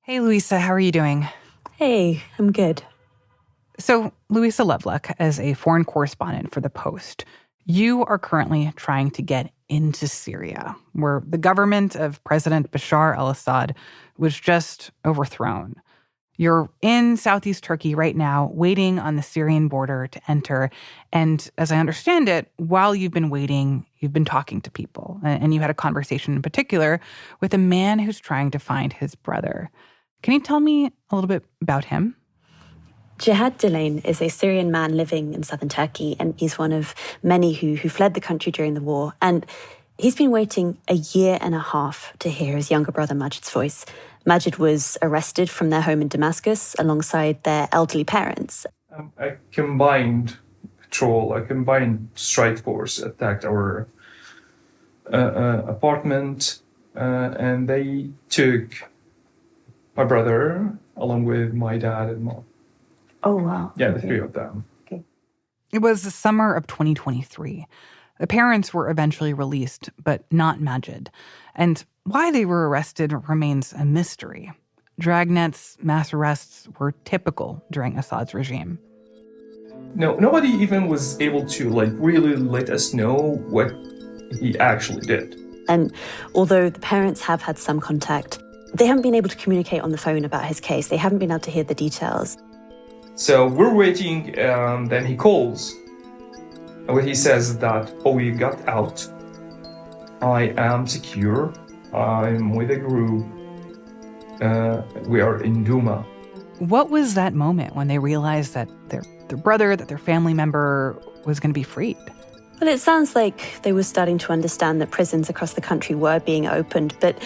Hey, Louisa, how are you doing? Hey, I'm good. So, Louisa Lovelock, as a foreign correspondent for The Post, you are currently trying to get into Syria, where the government of President Bashar al-Assad was just overthrown. You're in southeast Turkey right now, waiting on the Syrian border to enter. And as I understand it, while you've been waiting, you've been talking to people. And you had a conversation in particular with a man who's trying to find his brother. Can you tell me a little bit about him? Jihad Delaine is a Syrian man living in southern Turkey, and he's one of many who fled the country during the war. And he's been waiting a year and a half to hear his younger brother Majid's voice. Majid was arrested from their home in Damascus alongside their elderly parents. A combined patrol, a combined strike force attacked our apartment, and they took my brother along with my dad and mom. Oh, wow. Yeah, the three of them. Okay. It was the summer of 2023. The parents were eventually released, but not Majid. And why they were arrested remains a mystery. Dragnets, mass arrests were typical during Assad's regime. No, nobody even was able to really let us know what he actually did. And although the parents have had some contact, they haven't been able to communicate on the phone about his case. They haven't been able to hear the details. So we're waiting, then he calls. When he says that, we got out. I am secure. I'm with a group. We are in Duma. What was that moment when they realized that their brother, that their family member was going to be freed? Well, it sounds like they were starting to understand that prisons across the country were being opened, but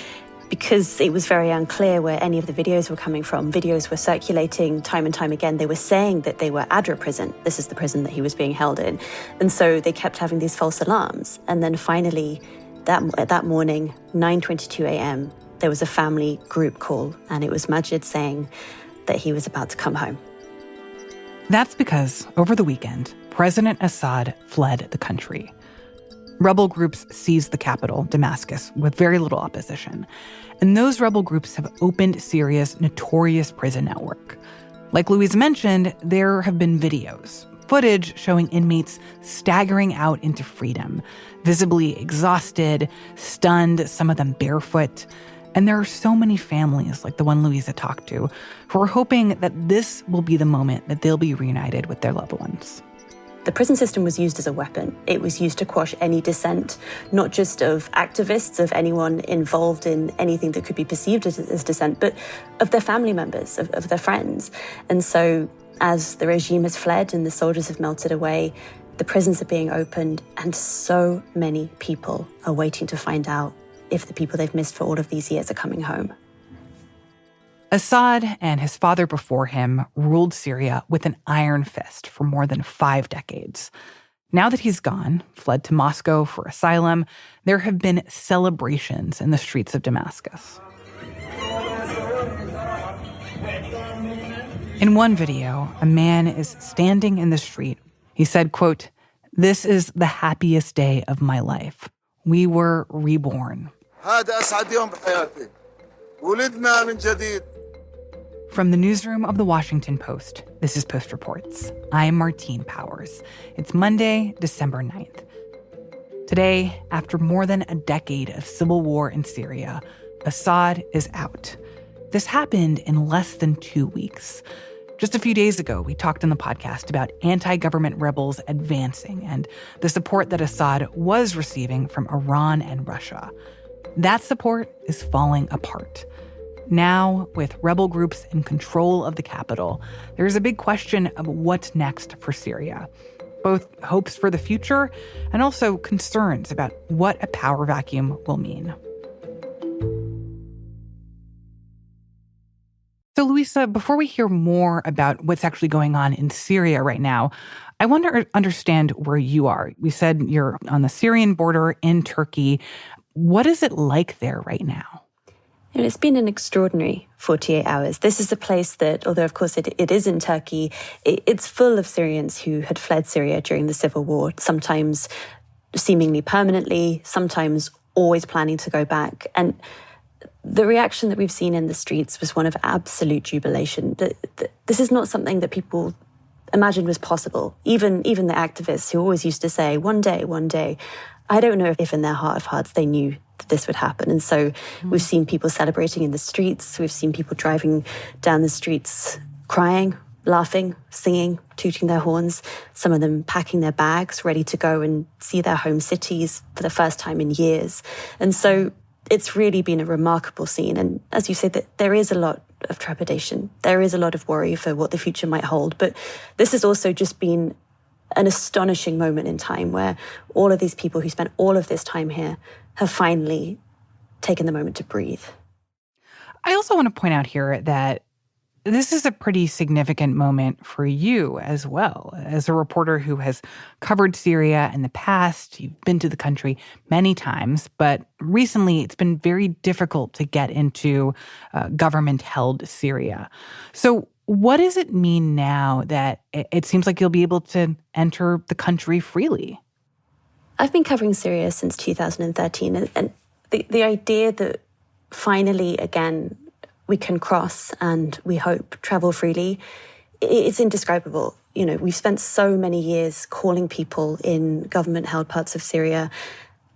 because it was very unclear where any of the videos were coming from, videos were circulating time and time again. They were saying that they were Adra prison. This is the prison that he was being held in. And so they kept having these false alarms. And then finally, that morning, 9:22 a.m., there was a family group call, and it was Majid saying that he was about to come home. That's because over the weekend, President Assad fled the country. Rebel groups seized the capital, Damascus, with very little opposition. And those rebel groups have opened Syria's notorious prison network. Like Louise mentioned, there have been videos, footage showing inmates staggering out into freedom, visibly exhausted, stunned, some of them barefoot. And there are so many families, like the one Louisa talked to, who are hoping that this will be the moment that they'll be reunited with their loved ones. The prison system was used as a weapon. It was used to quash any dissent, not just of activists, of anyone involved in anything that could be perceived as dissent, but of their family members, of their friends. And so as the regime has fled and the soldiers have melted away, the prisons are being opened, and so many people are waiting to find out if the people they've missed for all of these years are coming home. Assad and his father before him ruled Syria with an iron fist for more than 5 decades. Now that he's gone, fled to Moscow for asylum, there have been celebrations in the streets of Damascus. In one video, a man is standing in the street. He said, quote, "This is the happiest day of my life. We were reborn." From the newsroom of The Washington Post, this is Post Reports. I'm Martine Powers. It's Monday, December 9th. Today, after more than a decade of civil war in Syria, Assad is out. This happened in less than 2 weeks. Just a few days ago, we talked on the podcast about anti-government rebels advancing and the support that Assad was receiving from Iran and Russia. That support is falling apart. Now, with rebel groups in control of the capital, there's a big question of what's next for Syria. Both hopes for the future and also concerns about what a power vacuum will mean. So, Louisa, before we hear more about what's actually going on in Syria right now, I want to understand where you are. You said you're on the Syrian border in Turkey. What is it like there right now? It's been an extraordinary 48 hours. This is a place that, although of course it is in Turkey, it's full of Syrians who had fled Syria during the civil war, sometimes seemingly permanently, sometimes always planning to go back. And the reaction that we've seen in the streets was one of absolute jubilation. This is not something that people imagined was possible. Even the activists who always used to say, one day, I don't know if in their heart of hearts they knew that this would happen. And so we've seen people celebrating in the streets. We've seen people driving down the streets, crying, laughing, singing, tooting their horns, some of them packing their bags, ready to go and see their home cities for the first time in years. And so it's really been a remarkable scene. And as you say, that there is a lot of trepidation. There is a lot of worry for what the future might hold. But this has also just been an astonishing moment in time where all of these people who spent all of this time here have finally taken the moment to breathe. I also want to point out here that this is a pretty significant moment for you as well. As a reporter who has covered Syria in the past, you've been to the country many times, but recently it's been very difficult to get into government-held Syria. So what does it mean now that it seems like you'll be able to enter the country freely? I've been covering Syria since 2013, and the idea that finally, again, we can cross and we hope travel freely, it's indescribable. You know, we've spent so many years calling people in government-held parts of Syria,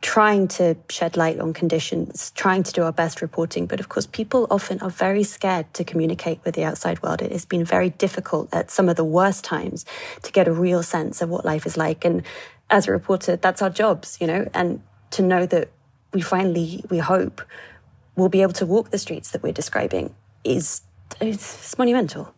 trying to shed light on conditions, trying to do our best reporting. But of course, people often are very scared to communicate with the outside world. It has been very difficult at some of the worst times to get a real sense of what life is like. And as a reporter, that's our jobs, you know, and to know that we hope, we'll be able to walk the streets that we're describing it's monumental.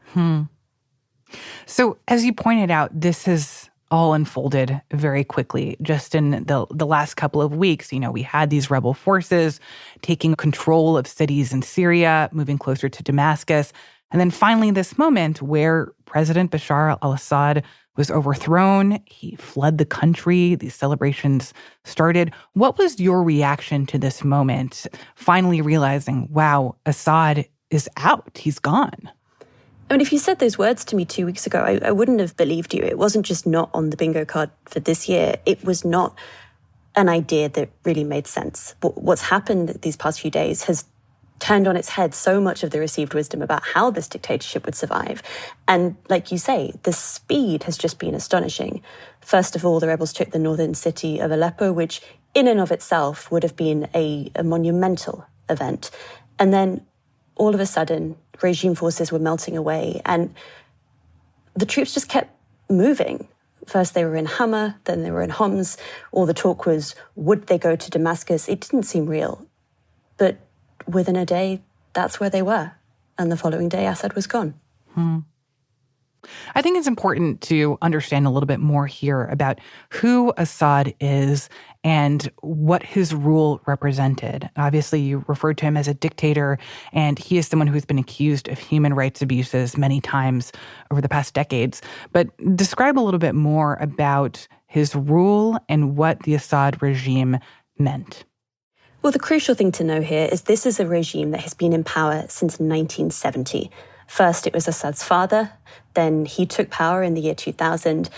So as you pointed out, this has all unfolded very quickly. Just in the last couple of weeks, you know, we had these rebel forces taking control of cities in Syria, moving closer to Damascus. And then finally this moment where President Bashar al-Assad was overthrown, he fled the country, these celebrations started. What was your reaction to this moment, finally realizing, wow, Assad is out, he's gone? I mean, if you said those words to me 2 weeks ago, I wouldn't have believed you. It wasn't just not on the bingo card for this year. It was not an idea that really made sense. What's happened these past few days has turned on its head so much of the received wisdom about how this dictatorship would survive. And like you say, the speed has just been astonishing. First of all, the rebels took the northern city of Aleppo, which in and of itself would have been a monumental event. And then all of a sudden, regime forces were melting away and the troops just kept moving. First they were in Hama, then they were in Homs. All the talk was, would they go to Damascus? It didn't seem real. But within a day, that's where they were. And the following day, Assad was gone. I think it's important to understand a little bit more here about who Assad is and what his rule represented. Obviously, you referred to him as a dictator, and he is someone who's been accused of human rights abuses many times over the past decades. But describe a little bit more about his rule and what the Assad regime meant. Well, the crucial thing to know here is this is a regime that has been in power since 1970. First, it was Assad's father. Then he took power in the year 2000.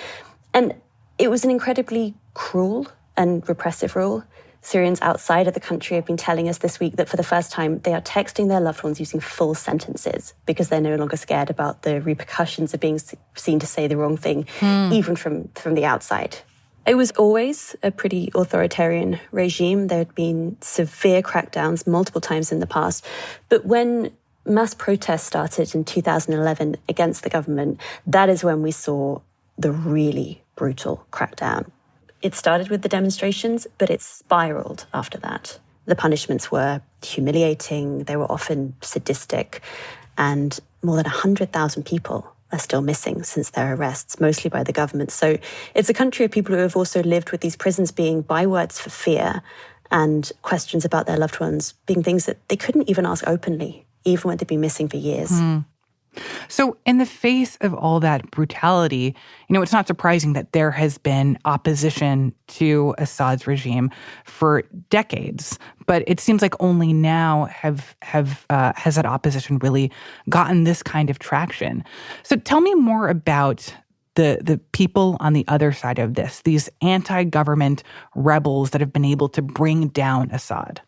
And it was an incredibly cruel and repressive rule. Syrians outside of the country have been telling us this week that for the first time, they are texting their loved ones using full sentences because they're no longer scared about the repercussions of being seen to say the wrong thing, even from the outside. It was always a pretty authoritarian regime. There had been severe crackdowns multiple times in the past. But when mass protests started in 2011 against the government, that is when we saw the really brutal crackdown. It started with the demonstrations, but it spiraled after that. The punishments were humiliating, they were often sadistic, and more than 100,000 people are still missing since their arrests, mostly by the government. So it's a country of people who have also lived with these prisons being bywords for fear and questions about their loved ones being things that they couldn't even ask openly, even when they'd been missing for years. So in the face of all that brutality, you know, it's not surprising that there has been opposition to Assad's regime for decades. But it seems like only now has that opposition really gotten this kind of traction. So tell me more about the people on the other side of this, these anti-government rebels that have been able to bring down Assad.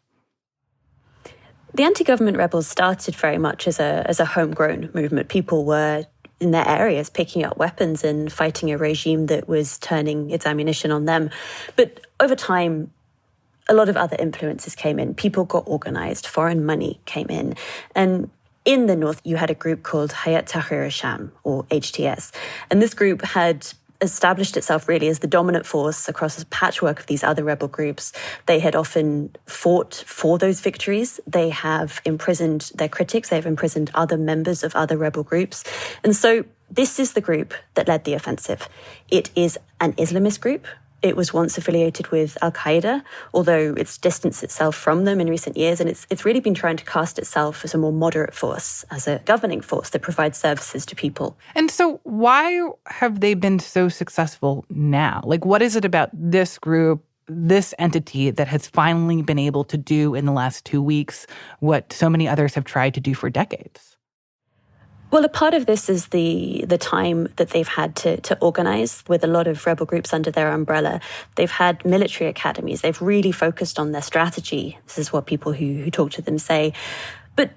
The anti-government rebels started very much as a homegrown movement. People were in their areas picking up weapons and fighting a regime that was turning its ammunition on them. But over time, a lot of other influences came in. People got organized, foreign money came in. And in the north, you had a group called Hayat Tahrir al-Sham, or HTS. And this group had established itself really as the dominant force across a patchwork of these other rebel groups. They had often fought for those victories. They have imprisoned their critics. They've imprisoned other members of other rebel groups. And so this is the group that led the offensive. It is an Islamist group. It was once affiliated with al-Qaeda, although it's distanced itself from them in recent years, and it's really been trying to cast itself as a more moderate force, as a governing force that provides services to people. And so why have they been so successful now? Like, what is it about this group, this entity, that has finally been able to do in the last 2 weeks what so many others have tried to do for decades? Well, a part of this is the time that they've had to organize with a lot of rebel groups under their umbrella. They've had military academies. They've really focused on their strategy. This is what people who talk to them say. But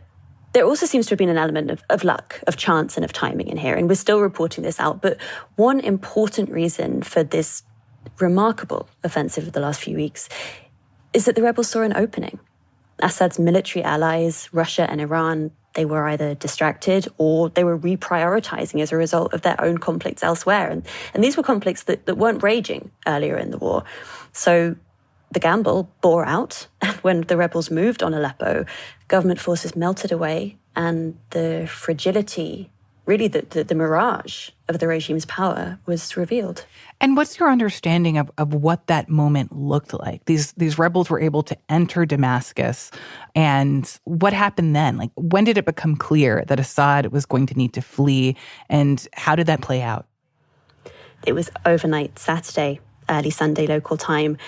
there also seems to have been an element of luck, of chance, and of timing in here. And we're still reporting this out. But one important reason for this remarkable offensive of the last few weeks is that the rebels saw an opening. Assad's military allies, Russia and Iran, they were either distracted or they were reprioritizing as a result of their own conflicts elsewhere. And these were conflicts that weren't raging earlier in the war. So the gamble bore out. When the rebels moved on Aleppo, government forces melted away and the fragility, really the mirage of the regime's power was revealed. And what's your understanding of what that moment looked like? These rebels were able to enter Damascus, and what happened then? Like, when did it become clear that Assad was going to need to flee, and how did that play out? It was overnight Saturday, early Sunday local time.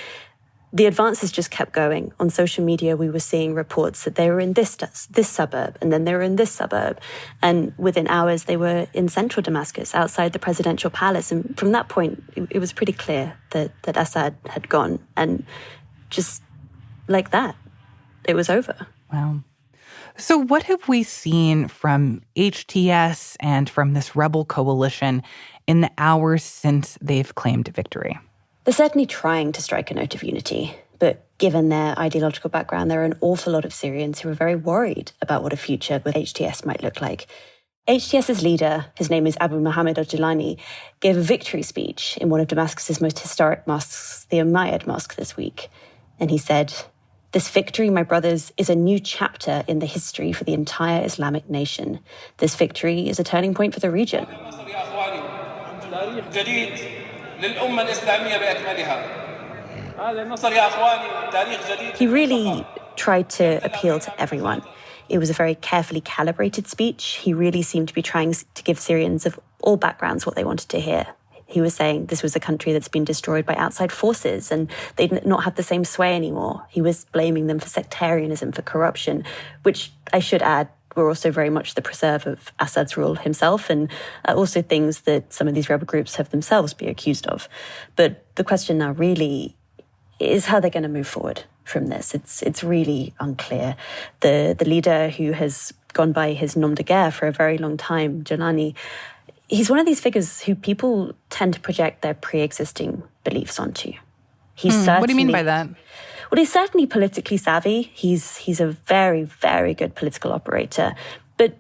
The advances just kept going. On social media, we were seeing reports that they were in this suburb, and then they were in this suburb. And within hours, they were in central Damascus, outside the presidential palace. And from that point, it was pretty clear that Assad had gone. And just like that, it was over. Wow. So what have we seen from HTS and from this rebel coalition in the hours since they've claimed victory? They're certainly trying to strike a note of unity, but given their ideological background, there are an awful lot of Syrians who are very worried about what a future with HTS might look like. HTS's leader, his name is Abu Muhammad al-Jilani, gave a victory speech in one of Damascus's most historic mosques, the Umayyad Mosque, this week. And he said, "This victory, my brothers, is a new chapter in the history for the entire Islamic nation. This victory is a turning point for the region." He really tried to appeal to everyone. It was a very carefully calibrated speech. He really seemed to be trying to give Syrians of all backgrounds what they wanted to hear. He was saying this was a country that's been destroyed by outside forces and they'd not have the same sway anymore. He was blaming them for sectarianism, for corruption, which I should add were also very much the preserve of Assad's rule himself, and also things that some of these rebel groups have themselves been accused of. But the question now really is how they're going to move forward from this. It's really unclear. The leader who has gone by his nom de guerre for a very long time, Jilani, he's one of these figures who people tend to project their pre-existing beliefs onto. What do you mean by that? Well, he's certainly politically savvy. He's a very, very good political operator. But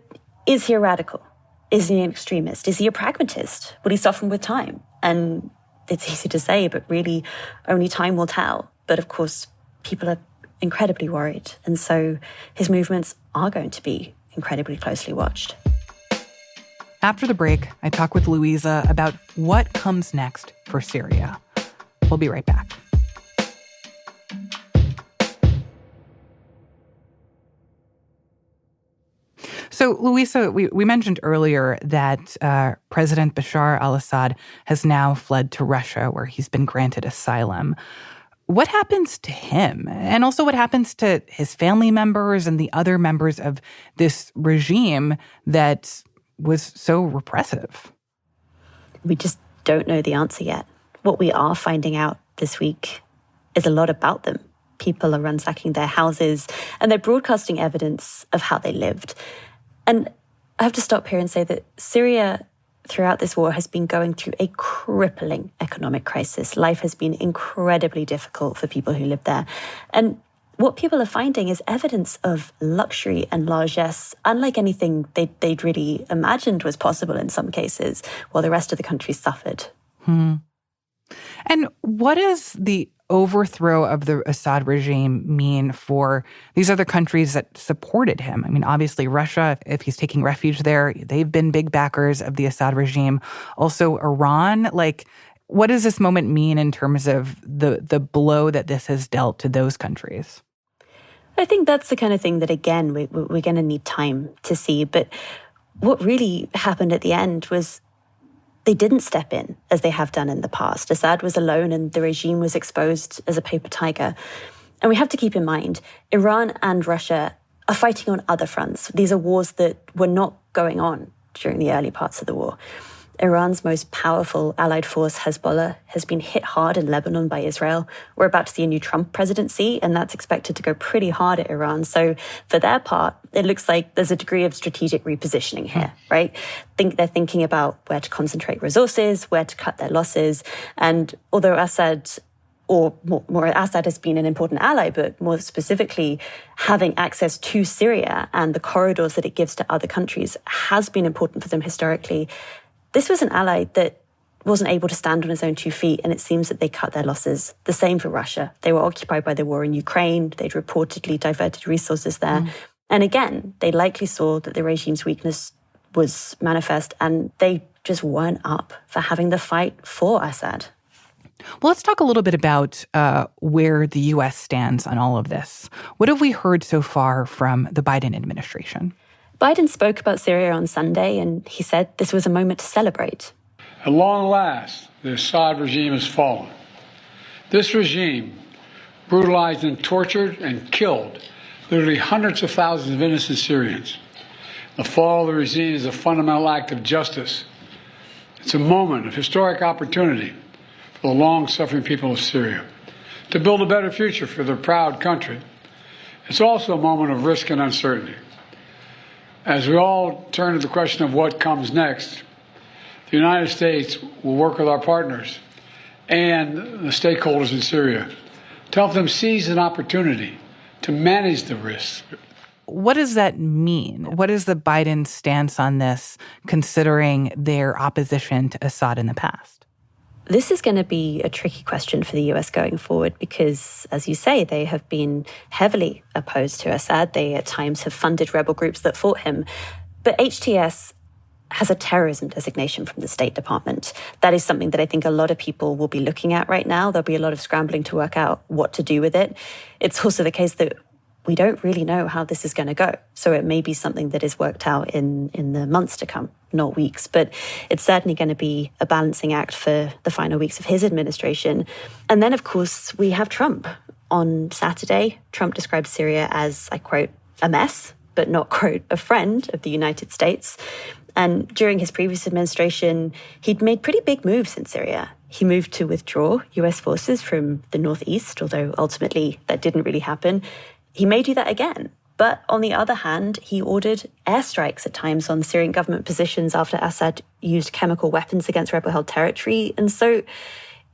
is he a radical? Is he an extremist? Is he a pragmatist? Will he soften with time? And it's easy to say, but really only time will tell. But of course, people are incredibly worried. And so his movements are going to be incredibly closely watched. After the break, I talk with Louisa about what comes next for Syria. We'll be right back. So, Louisa, we mentioned earlier that President Bashar al-Assad has now fled to Russia, where he's been granted asylum. What happens to him? And also what happens to his family members and the other members of this regime that was so repressive? We just don't know the answer yet. What we are finding out this week is a lot about them. People are ransacking their houses, and they're broadcasting evidence of how they lived. And I have to stop here and say that Syria, throughout this war, has been going through a crippling economic crisis. Life has been incredibly difficult for people who live there. And what people are finding is evidence of luxury and largesse, unlike anything they'd really imagined was possible in some cases, while the rest of the country suffered. And what does the overthrow of the Assad regime mean for these other countries that supported him? I mean, obviously, Russia, if he's taking refuge there, they've been big backers of the Assad regime. Also, Iran, what does this moment mean in terms of the blow that this has dealt to those countries? I think that's the kind of thing that, again, we're going to need time to see. But what really happened at the end was they didn't step in as they have done in the past. Assad was alone and the regime was exposed as a paper tiger. And we have to keep in mind, Iran and Russia are fighting on other fronts. These are wars that were not going on during the early parts of the war. Iran's most powerful allied force, Hezbollah, has been hit hard in Lebanon by Israel. We're about to see a new Trump presidency, and that's expected to go pretty hard at Iran. So for their part, it looks like there's a degree of strategic repositioning here, right? They're thinking about where to concentrate resources, where to cut their losses. And although Assad, or more Assad has been an important ally, but more specifically, having access to Syria and the corridors that it gives to other countries has been important for them historically. This was an ally that wasn't able to stand on its own 2 feet, and it seems that they cut their losses. The same for Russia. They were occupied by the war in Ukraine. They'd reportedly diverted resources there. And again, they likely saw that the regime's weakness was manifest, and they just weren't up for having the fight for Assad. Well, let's talk a little bit about where the U.S. stands on all of this. What have we heard so far from the Biden administration? Biden spoke about Syria on Sunday, and he said this was a moment to celebrate. At long last, the Assad regime has fallen. This regime brutalized and tortured and killed literally hundreds of thousands of innocent Syrians. The fall of the regime is a fundamental act of justice. It's a moment of historic opportunity for the long-suffering people of Syria to build a better future for their proud country. It's also a moment of risk and uncertainty. As we all turn to the question of what comes next, the United States will work with our partners and the stakeholders in Syria to help them seize an opportunity to manage the risks. What does that mean? What is the Biden stance on this, considering their opposition to Assad in the past? This is going to be a tricky question for the US going forward because, as you say, they have been heavily opposed to Assad. They at times have funded rebel groups that fought him. But HTS has a terrorism designation from the State Department. That is something that I think a lot of people will be looking at right now. There'll be a lot of scrambling to work out what to do with it. It's also the case that we don't really know how this is going to go. So it may be something that is worked out in the months to come, not weeks. But it's certainly going to be a balancing act for the final weeks of his administration. And then, of course, we have Trump. On Saturday, Trump described Syria as, I quote, a mess, but not, quote, a friend of the United States. And during his previous administration, he'd made pretty big moves in Syria. He moved to withdraw US forces from the northeast, although ultimately that didn't really happen. He may do that again. But on the other hand, he ordered airstrikes at times on Syrian government positions after Assad used chemical weapons against rebel-held territory. And so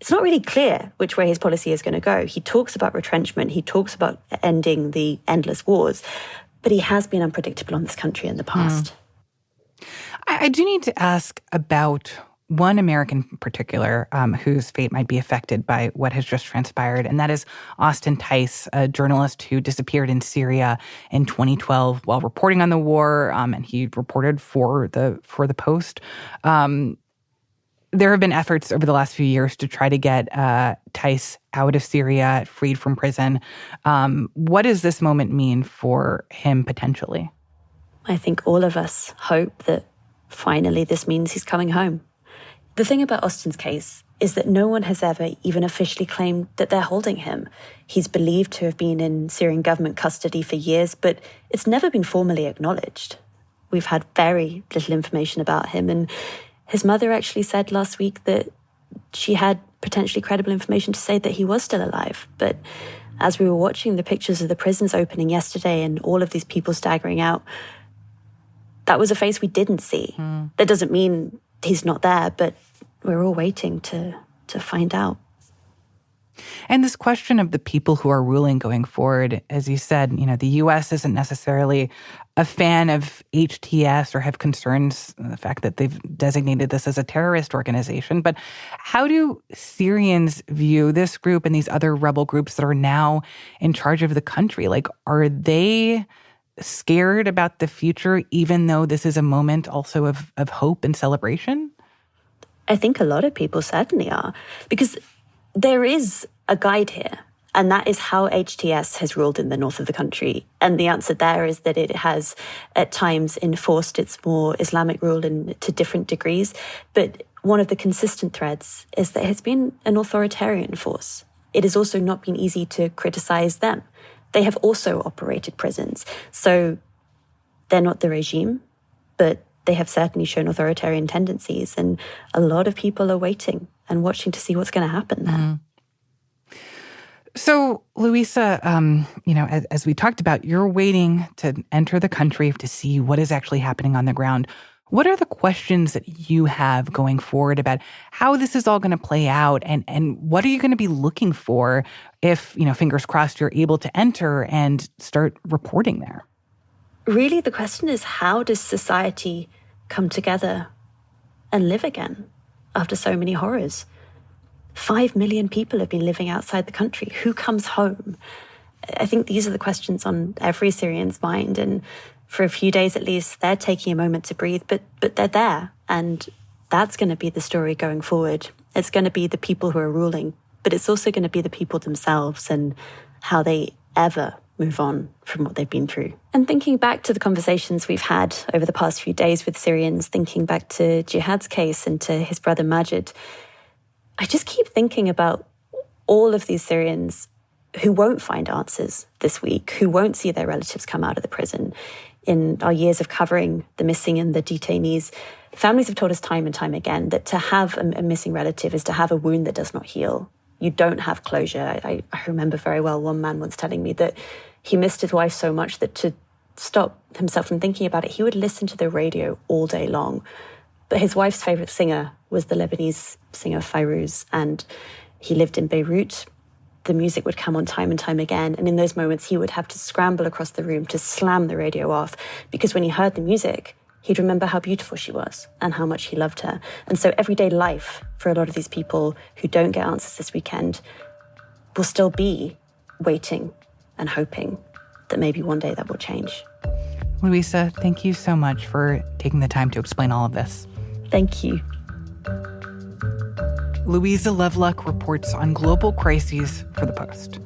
it's not really clear which way his policy is going to go. He talks about retrenchment. He talks about ending the endless wars. But he has been unpredictable on this country in the past. I do need to ask about one American in particular whose fate might be affected by what has just transpired, and that is Austin Tice, a journalist who disappeared in Syria in 2012 while reporting on the war, and he reported for the Post. There have been efforts over the last few years to try to get Tice out of Syria, freed from prison. What does this moment mean for him potentially? I think all of us hope that finally this means he's coming home. The thing about Austin's case is that no one has ever even officially claimed that they're holding him. He's believed to have been in Syrian government custody for years, but it's never been formally acknowledged. We've had very little information about him, and his mother actually said last week that she had potentially credible information to say that he was still alive. But As we were watching the pictures of the prisons opening yesterday and all of these people staggering out, that was a face we didn't see. That doesn't mean he's not there, but we're all waiting to find out. And this question of the people who are ruling going forward, as you said, the U.S. isn't necessarily a fan of HTS or have concerns the fact that they've designated this as a terrorist organization. But how do Syrians view this group and these other rebel groups that are now in charge of the country? Like, are they scared about the future, even though this is a moment also of hope and celebration? I think a lot of people certainly are, because there is a guide here, and that is how HTS has ruled in the north of the country. And the answer there is that it has at times enforced its more Islamic rule to different degrees. But one of the consistent threads is that it has been an authoritarian force. It has also not been easy to criticize them. They have also operated prisons. So they're not the regime, but they have certainly shown authoritarian tendencies. And a lot of people are waiting and watching to see what's going to happen there. Mm-hmm. So, Louisa, as we talked about, you're waiting to enter the country to see what is actually happening on the ground. What are the questions that you have going forward about how this is all going to play out? And what are you going to be looking for if, fingers crossed, you're able to enter and start reporting there? Really, the question is, how does society come together and live again after so many horrors? 5 million people have been living outside the country. Who comes home? I think these are the questions on every Syrian's mind. And for a few days at least, they're taking a moment to breathe, but they're there. And that's going to be the story going forward. It's going to be the people who are ruling, but it's also going to be the people themselves and how they ever move on from what they've been through. And thinking back to the conversations we've had over the past few days with Syrians, thinking back to Jihad's case and to his brother Majid, I just keep thinking about all of these Syrians who won't find answers this week, who won't see their relatives come out of the prison. In our years of covering the missing and the detainees, families have told us time and time again that to have a missing relative is to have a wound that does not heal. You don't have closure. I remember very well one man once telling me that he missed his wife so much that to stop himself from thinking about it, he would listen to the radio all day long. But his wife's favorite singer was the Lebanese singer Fairuz, and he lived in Beirut. The music would come on time and time again, and in those moments he would have to scramble across the room to slam the radio off, because when he heard the music, he'd remember how beautiful she was and how much he loved her. And so everyday life for a lot of these people who don't get answers this weekend will still be waiting and hoping that maybe one day that will change. Louisa, thank you so much for taking the time to explain all of this. Thank you. Louisa Lovelock reports on global crises for The Post.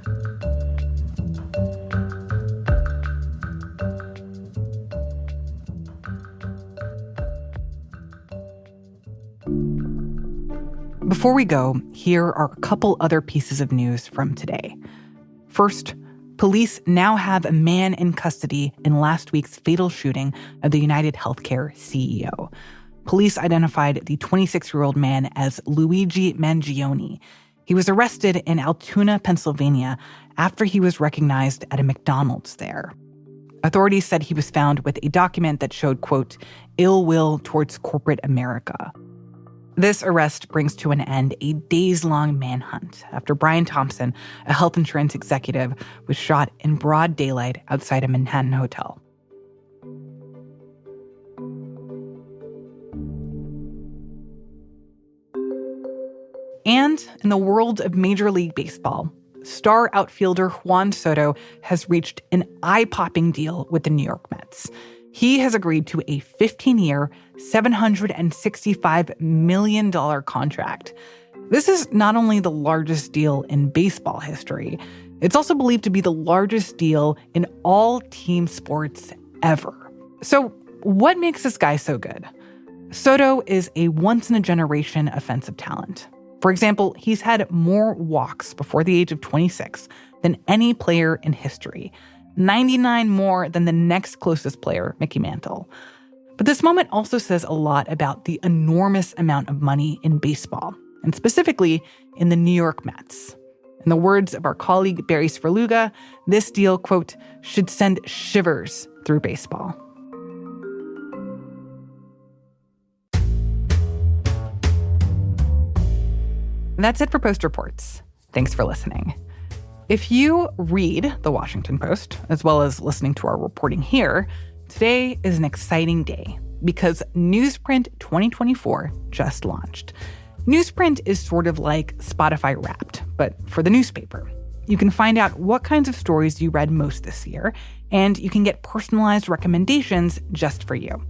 Before we go, here are a couple other pieces of news from today. First, police now have a man in custody in last week's fatal shooting of the United Healthcare CEO. Police identified the 26-year-old man as Luigi Mangione. He was arrested in Altoona, Pennsylvania, after he was recognized at a McDonald's there. Authorities said he was found with a document that showed, quote, ill will towards corporate America. This arrest brings to an end a days-long manhunt after Brian Thompson, a health insurance executive, was shot in broad daylight outside a Manhattan hotel. And in the world of Major League Baseball, star outfielder Juan Soto has reached an eye-popping deal with the New York Mets. He has agreed to a 15-year, $765 million contract. This is not only the largest deal in baseball history, it's also believed to be the largest deal in all team sports ever. So what makes this guy so good? Soto is a once-in-a-generation offensive talent. For example, he's had more walks before the age of 26 than any player in history, 99 more than the next closest player, Mickey Mantle. But this moment also says a lot about the enormous amount of money in baseball, and specifically in the New York Mets. In the words of our colleague Barry Svrluga, this deal, quote, should send shivers through baseball. And that's it for Post Reports. Thanks for listening. If you read The Washington Post, as well as listening to our reporting here, today is an exciting day because Newsprint 2024 just launched. Newsprint is sort of like Spotify Wrapped, but for the newspaper. You can find out what kinds of stories you read most this year, and you can get personalized recommendations just for you.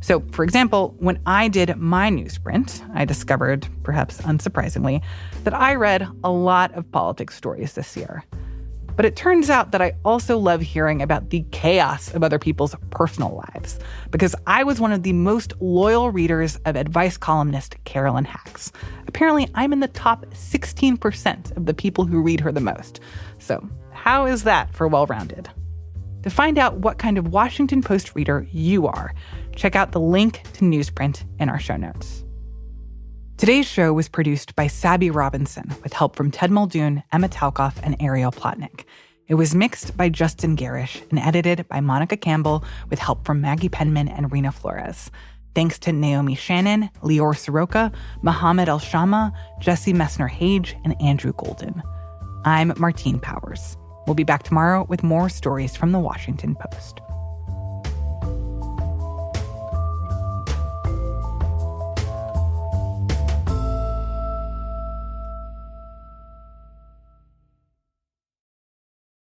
So, for example, when I did my newsprint, I discovered, perhaps unsurprisingly, that I read a lot of politics stories this year. But it turns out that I also love hearing about the chaos of other people's personal lives, because I was one of the most loyal readers of advice columnist Carolyn Hax. Apparently, I'm in the top 16% of the people who read her the most. So how is that for well-rounded? To find out what kind of Washington Post reader you are, check out the link to Newsprint in our show notes. Today's show was produced by Sabby Robinson with help from Ted Muldoon, Emma Talkoff, and Ariel Plotnick. It was mixed by Justin Garish and edited by Monica Campbell with help from Maggie Penman and Rena Flores. Thanks to Naomi Shannon, Lior Soroka, Mohammed El-Shama, Jesse Messner-Hage, and Andrew Golden. I'm Martine Powers. We'll be back tomorrow with more stories from The Washington Post.